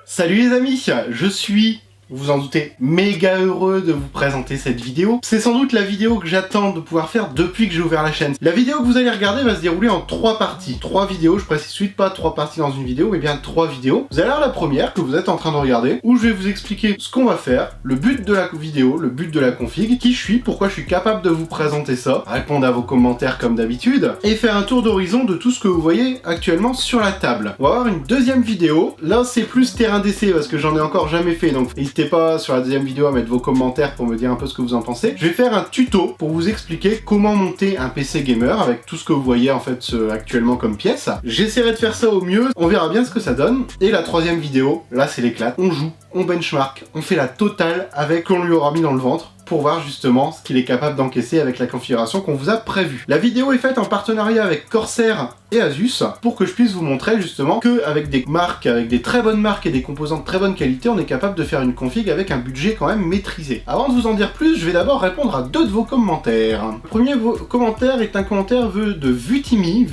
Salut les amis, je suis, vous en doutez, méga heureux de vous présenter cette vidéo. C'est sans doute la vidéo que j'attends de pouvoir faire depuis que j'ai ouvert la chaîne. La vidéo que vous allez regarder va se dérouler en 3 parties. 3 vidéos, je précise suite pas 3 parties dans une vidéo, mais bien 3 vidéos. Vous allez avoir la première que vous êtes en train de regarder, où je vais vous expliquer ce qu'on va faire, le but de la vidéo, le but de la config, qui je suis, pourquoi je suis capable de vous présenter ça, répondre à vos commentaires comme d'habitude, et faire un tour d'horizon de tout ce que vous voyez actuellement sur la table. On va avoir une deuxième vidéo, là c'est plus terrain d'essai parce que j'en ai encore jamais fait, donc n'hésitez pas sur la deuxième vidéo à mettre vos commentaires pour me dire un peu ce que vous en pensez. Je vais faire un tuto pour vous expliquer comment monter un PC gamer avec tout ce que vous voyez en fait actuellement comme pièce. J'essaierai de faire ça au mieux, on verra bien ce que ça donne. Et la troisième vidéo, là c'est l'éclate, on joue, on benchmark, on fait la totale avec ce qu'on lui aura mis dans le ventre, pour voir justement ce qu'il est capable d'encaisser avec la configuration qu'on vous a prévue. La vidéo est faite en partenariat avec Corsair et Asus pour que je puisse vous montrer justement que avec des marques, avec des très bonnes marques et des composants de très bonne qualité, on est capable de faire une config avec un budget quand même maîtrisé. Avant de vous en dire plus, je vais d'abord répondre à 2 de vos commentaires. Le premier commentaire est un commentaire de Vutimai,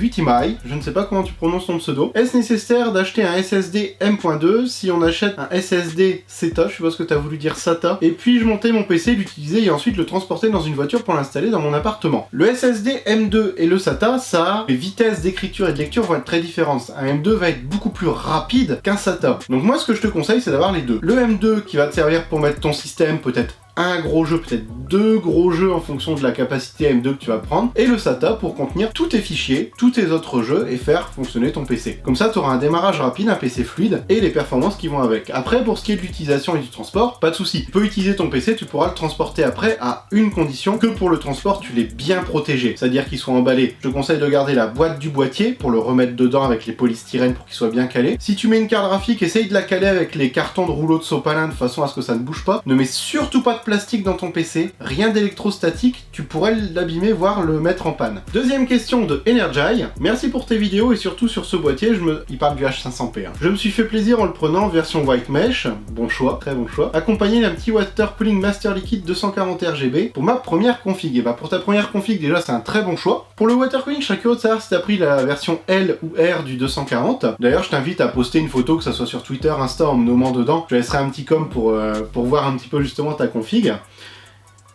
je ne sais pas comment tu prononces ton pseudo. Est-ce nécessaire d'acheter un SSD M.2 si on achète un SSD SATA, je suppose que tu as voulu dire SATA, et puis je montais mon PC, l'utiliser et ensuite le transporter dans une voiture pour l'installer dans mon appartement. Le SSD M2 et le SATA, les vitesses d'écriture et de lecture vont être très différentes. Un M2 va être beaucoup plus rapide qu'un SATA. Donc moi ce que je te conseille c'est d'avoir les deux. Le M2 qui va te servir pour mettre ton système, peut-être un gros jeu, peut-être 2 gros jeux en fonction de la capacité M2 que tu vas prendre, et le SATA pour contenir tous tes fichiers, tous tes autres jeux et faire fonctionner ton PC. Comme ça, tu auras un démarrage rapide, un PC fluide et les performances qui vont avec. Après, pour ce qui est de l'utilisation et du transport, pas de souci. Tu peux utiliser ton PC, tu pourras le transporter après à une condition, que pour le transport, tu l'aies bien protégé, c'est-à-dire qu'il soit emballé. Je te conseille de garder la boîte du boîtier pour le remettre dedans avec les polystyrènes pour qu'il soit bien calé. Si tu mets une carte graphique, essaye de la caler avec les cartons de rouleau de sopalin de façon à ce que ça ne bouge pas. Ne mets surtout pas de plastique dans ton PC, rien d'électrostatique, tu pourrais l'abîmer, voire le mettre en panne. Deuxième question de Energy. Merci pour tes vidéos et surtout sur ce boîtier, il parle du H500P. Je me suis fait plaisir en le prenant version white mesh, bon choix, très bon choix, accompagné d'un petit water cooling master liquide 240 RGB pour ma première config. Et bah pour ta première config déjà c'est un très bon choix. Pour le water cooling, je serais curieux de savoir si tu as pris la version L ou R du 240. D'ailleurs je t'invite à poster une photo, que ça soit sur Twitter, Insta, en me nommant dedans. Je laisserai un petit com pour voir un petit peu justement ta config.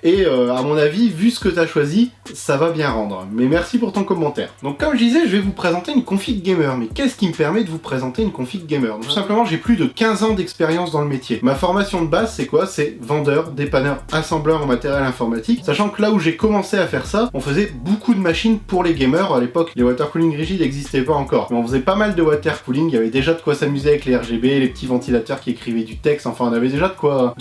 Et à mon avis, vu ce que tu as choisi, ça va bien rendre. Mais merci pour ton commentaire. Donc comme je disais, je vais vous présenter une config gamer. Mais qu'est-ce qui me permet de vous présenter une config gamer? Tout simplement, j'ai plus de 15 ans d'expérience dans le métier. Ma formation de base, c'est quoi? C'est vendeur, dépanneur, assembleur en matériel informatique. Sachant que là où j'ai commencé à faire ça, on faisait beaucoup de machines pour les gamers. À l'époque, les water cooling rigides n'existaient pas encore. Mais on faisait pas mal de water cooling. Il y avait déjà de quoi s'amuser avec les RGB, les petits ventilateurs qui écrivaient du texte. Enfin, on avait déjà de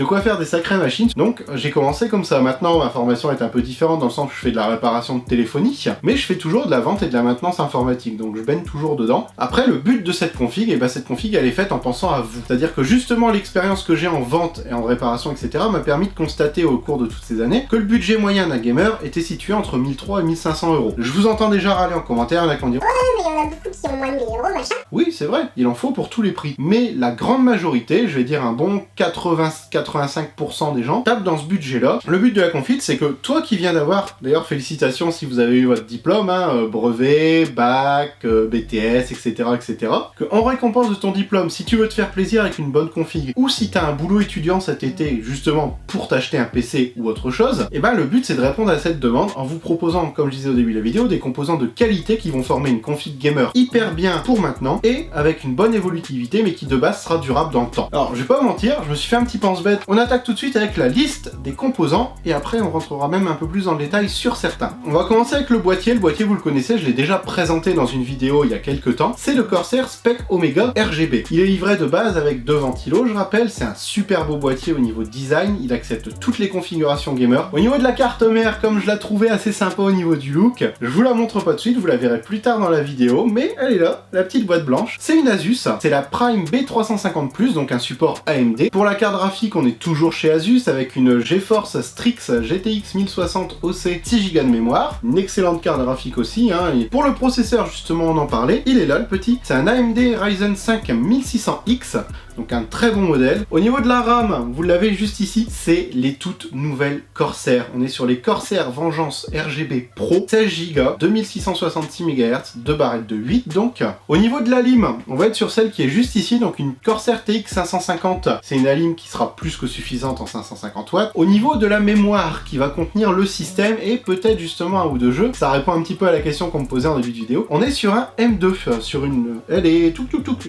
quoi faire des sacrées machines. Donc j'ai commencé comme ça. Maintenant, ma formation est un peu différente dans le sens où je fais de la réparation de téléphonie, mais je fais toujours de la vente et de la maintenance informatique, donc je baigne toujours dedans. Après, le but de cette config, et cette config, elle est faite en pensant à vous. C'est-à-dire que justement, l'expérience que j'ai en vente et en réparation, etc., m'a permis de constater au cours de toutes ces années que le budget moyen d'un gamer était situé entre 1300 et 1500 euros. Je vous entends déjà râler en commentaire, là, qu'on dit « Ouais, mais il y en a beaucoup qui ont moins de 1000 euros, machin ». Oui, c'est vrai, il en faut pour tous les prix. Mais la grande majorité, je vais dire un bon 80-85% des gens, tapent dans ce budget-là. Le but de la config, c'est que toi qui viens d'avoir, d'ailleurs félicitations si vous avez eu votre diplôme, brevet, bac, BTS, etc., que en récompense de ton diplôme, si tu veux te faire plaisir avec une bonne config, ou si tu as un boulot étudiant cet été, justement pour t'acheter un PC ou autre chose, et le but c'est de répondre à cette demande en vous proposant, comme je disais au début de la vidéo, des composants de qualité qui vont former une config gamer hyper bien pour maintenant, et avec une bonne évolutivité, mais qui de base sera durable dans le temps. Alors je vais pas mentir, je me suis fait un petit pense-bête, on attaque tout de suite avec la liste des composants, et après on rentrera même un peu plus dans le détail sur certains. On va commencer avec le boîtier vous le connaissez, je l'ai déjà présenté dans une vidéo il y a quelques temps, c'est le Corsair Spec Omega RGB. Il est livré de base avec 2 ventilos, je rappelle, c'est un super beau boîtier au niveau design, il accepte toutes les configurations gamer. Au niveau de la carte mère, comme je la trouvais assez sympa au niveau du look, je vous la montre pas de suite, vous la verrez plus tard dans la vidéo, mais elle est là, la petite boîte blanche. C'est une Asus, c'est la Prime B350+, donc un support AMD. Pour la carte graphique, on est toujours chez Asus avec une GeForce Strix GTX 1060 OC 6 Go de mémoire, une excellente carte graphique aussi, et pour le processeur justement on en parlait, il est là le petit, c'est un AMD Ryzen 5 1600X, donc un très bon modèle. Au niveau de la RAM, vous l'avez juste ici, c'est les toutes nouvelles Corsair. On est sur les Corsair Vengeance RGB Pro, 16 Go, 2666 MHz, 2 barrettes de 8 donc. Au niveau de la lime, on va être sur celle qui est juste ici, donc une Corsair TX 550. C'est une lime qui sera plus que suffisante en 550 watts. Au niveau de la mémoire qui va contenir le système et peut-être justement un ou deux jeux, ça répond un petit peu à la question qu'on me posait en début de vidéo. On est sur un M2, sur une... Elle est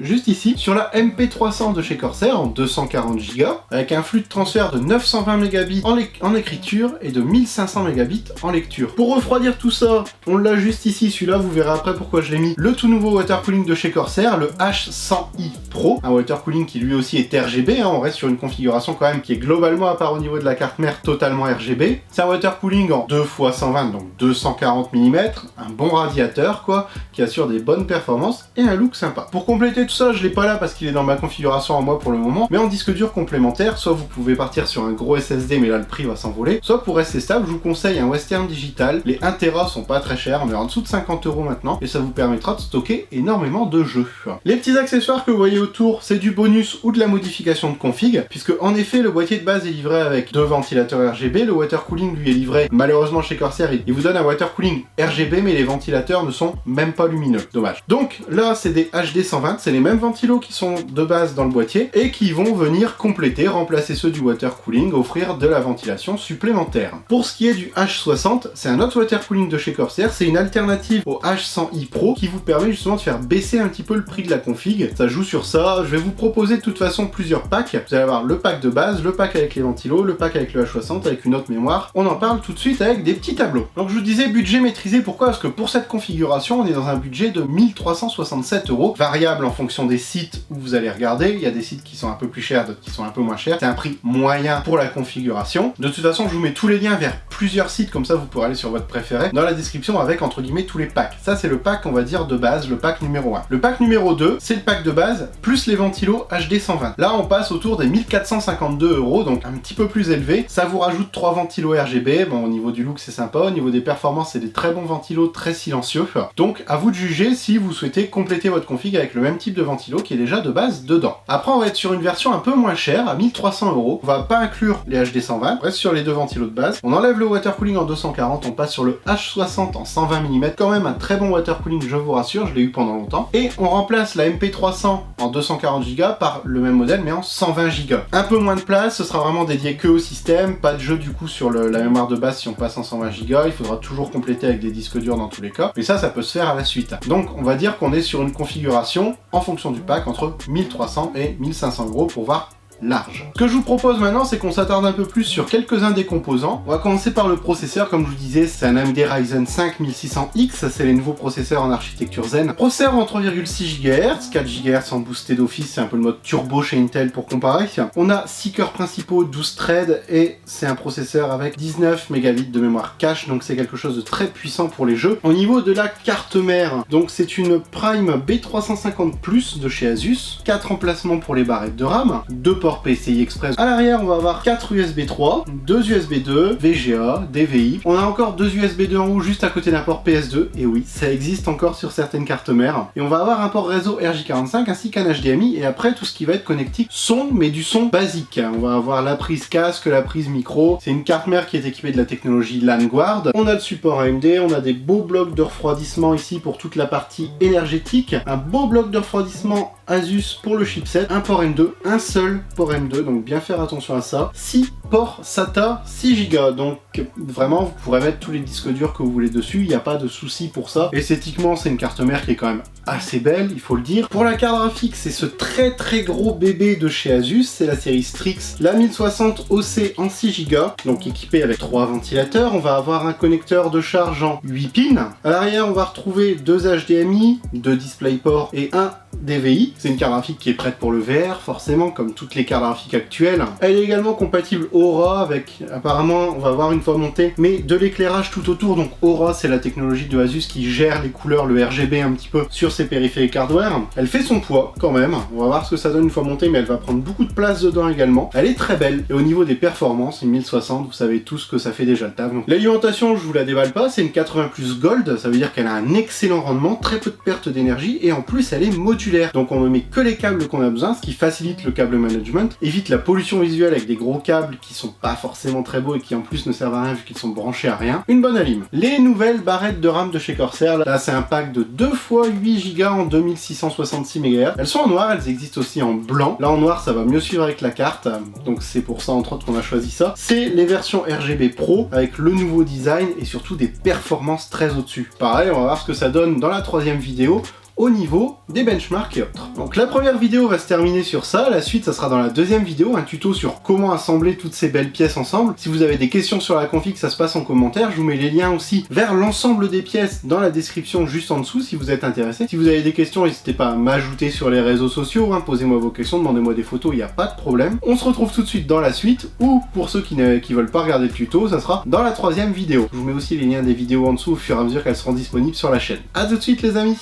juste ici, sur la MP300 de chez Corsair en 240 Go, avec un flux de transfert de 920 mégabits en écriture et de 1500 mégabits en lecture. Pour refroidir tout ça, on l'a juste ici, celui-là, vous verrez après pourquoi je l'ai mis. Le tout nouveau water cooling de chez Corsair, le H100i Pro, un water cooling qui lui aussi est RGB, hein, on reste sur une configuration quand même qui est globalement, à part au niveau de la carte mère, totalement RGB. C'est un water cooling en 2x120, donc 240 mm, un bon radiateur quoi, qui assure des bonnes performances et un look sympa. Pour compléter tout ça, je l'ai pas là parce qu'il est dans ma configuration à moi pour le moment, mais en disque dur complémentaire, soit vous pouvez partir sur un gros SSD, mais là le prix va s'envoler, soit pour rester stable, je vous conseille un Western Digital. Les 1 Tera sont pas très chers, on est en dessous de 50 € maintenant, et ça vous permettra de stocker énormément de jeux. Les petits accessoires que vous voyez autour, c'est du bonus ou de la modification de config, puisque en effet le boîtier de base est livré avec 2 ventilateurs RGB, le water cooling lui est livré, malheureusement chez Corsair, il vous donne un water cooling RGB, mais les ventilateurs ne sont même pas lumineux, dommage. Donc là c'est des HD 120, c'est les mêmes ventilos qui sont de base dans le boîtier, et qui vont venir compléter, remplacer ceux du water cooling, offrir de la ventilation supplémentaire. Pour ce qui est du H60, c'est un autre water cooling de chez Corsair, c'est une alternative au H100i Pro qui vous permet justement de faire baisser un petit peu le prix de la config. Ça joue sur ça, je vais vous proposer de toute façon plusieurs packs. Vous allez avoir le pack de base, le pack avec les ventilos, le pack avec le H60 avec une autre mémoire. On en parle tout de suite avec des petits tableaux. Donc je vous disais budget maîtrisé, pourquoi? Parce que pour cette configuration, on est dans un budget de 1367 €, variable en fonction des sites où vous allez regarder. Il y a des sites qui sont un peu plus chers, d'autres qui sont un peu moins chers. C'est un prix moyen pour la configuration. De toute façon, je vous mets tous les liens vers plusieurs sites, comme ça vous pourrez aller sur votre préféré dans la description avec entre guillemets tous les packs. Ça c'est le pack on va dire de base, le pack numéro 1. Le pack numéro 2, c'est le pack de base plus les ventilos HD 120. Là on passe autour des 1452 €, donc un petit peu plus élevé. Ça vous rajoute 3 ventilos RGB, bon au niveau du look c'est sympa, au niveau des performances c'est des très bons ventilos très silencieux. Donc à vous de juger si vous souhaitez compléter votre config avec le même type de ventilo qui est déjà de base dedans. Après on va être sur une version un peu moins chère, à 1300 €. On va pas inclure les HD 120, on reste sur les deux ventilos de base. On enlève le water cooling en 240, on passe sur le H60 en 120 mm, quand même un très bon water cooling, je vous rassure, je l'ai eu pendant longtemps. Et on remplace la MP300 en 240 Go par le même modèle mais en 120 Go. Un peu moins de place, ce sera vraiment dédié que au système, pas de jeu du coup sur la mémoire de base si on passe en 120 Go, il faudra toujours compléter avec des disques durs dans tous les cas, mais ça peut se faire à la suite. Donc on va dire qu'on est sur une configuration en fonction du pack entre 1300 et 1500 € pour voir large. Ce que je vous propose maintenant, c'est qu'on s'attarde un peu plus sur quelques-uns des composants. On va commencer par le processeur, comme je vous disais, c'est un AMD Ryzen 5 1600X, c'est les nouveaux processeurs en architecture Zen. Processeur en 3,6 GHz, 4 GHz en boosté d'office, c'est un peu le mode turbo chez Intel pour comparer. On a 6 cœurs principaux, 12 threads, et c'est un processeur avec 19 mégabits de mémoire cache, donc c'est quelque chose de très puissant pour les jeux. Au niveau de la carte mère, donc c'est une Prime B350 de chez Asus, 4 emplacements pour les barrettes de RAM, 2 ports PCI Express. À l'arrière, on va avoir 4 USB 3, 2 USB 2, VGA, DVI. On a encore 2 USB 2 en haut juste à côté d'un port PS2. Et oui, ça existe encore sur certaines cartes mères. Et on va avoir un port réseau RJ45 ainsi qu'un HDMI. Et après, tout ce qui va être connectique son, mais du son basique. On va avoir la prise casque, la prise micro. C'est une carte mère qui est équipée de la technologie LANguard. On a le support AMD, on a des beaux blocs de refroidissement ici pour toute la partie énergétique. Un beau bloc de refroidissement Asus pour le chipset. Un port M2, un seul port M2, donc bien faire attention à ça. 6 ports SATA 6 Go, donc vraiment vous pourrez mettre tous les disques durs que vous voulez dessus, il n'y a pas de souci pour ça. Esthétiquement c'est une carte mère qui est quand même assez belle, il faut le dire. Pour la carte graphique, c'est ce très gros bébé de chez Asus, c'est la série Strix, la 1060 OC en 6 Go, donc équipée avec 3 ventilateurs. On va avoir un connecteur de charge en 8 pins. À l'arrière on va retrouver 2 HDMI, 2 DisplayPort et un DVI. C'est une carte graphique qui est prête pour le VR, forcément, comme toutes les cartes graphiques actuelles. Elle est également compatible Aura avec, apparemment, on va voir une fois montée, mais de l'éclairage tout autour. Donc Aura, c'est la technologie de Asus qui gère les couleurs, le RGB un petit peu sur ses périphériques hardware. Elle fait son poids quand même. On va voir ce que ça donne une fois montée, mais elle va prendre beaucoup de place dedans également. Elle est très belle. Et au niveau des performances, une 1060, vous savez tous que ça fait déjà le taf. L'alimentation, je vous la déballe pas, c'est une 80+ Gold. Ça veut dire qu'elle a un excellent rendement, très peu de perte d'énergie, et en plus elle est modulaire. Donc on ne met que les câbles qu'on a besoin, ce qui facilite le câble management, évite la pollution visuelle avec des gros câbles qui sont pas forcément très beaux et qui en plus ne servent à rien vu qu'ils sont branchés à rien. Une bonne alim. Les nouvelles barrettes de RAM de chez Corsair, là c'est un pack de 2 x 8 Go en 2666 MHz. Elles sont en noir, elles existent aussi en blanc. Là en noir ça va mieux suivre avec la carte, donc c'est pour ça entre autres qu'on a choisi ça. C'est les versions RGB Pro avec le nouveau design et surtout des performances très au-dessus. Pareil, on va voir ce que ça donne dans la troisième vidéo au niveau des benchmarks et autres. Donc la première vidéo va se terminer sur ça, la suite ça sera dans la deuxième vidéo, un tuto sur comment assembler toutes ces belles pièces ensemble. Si vous avez des questions sur la config, ça se passe en commentaire, je vous mets les liens aussi vers l'ensemble des pièces dans la description juste en dessous si vous êtes intéressé. Si vous avez des questions, n'hésitez pas à m'ajouter sur les réseaux sociaux, hein, posez-moi vos questions, demandez-moi des photos, il n'y a pas de problème. On se retrouve tout de suite dans la suite, ou pour ceux qui veulent pas regarder le tuto, ça sera dans la troisième vidéo. Je vous mets aussi les liens des vidéos en dessous au fur et à mesure qu'elles seront disponibles sur la chaîne. A tout de suite les amis.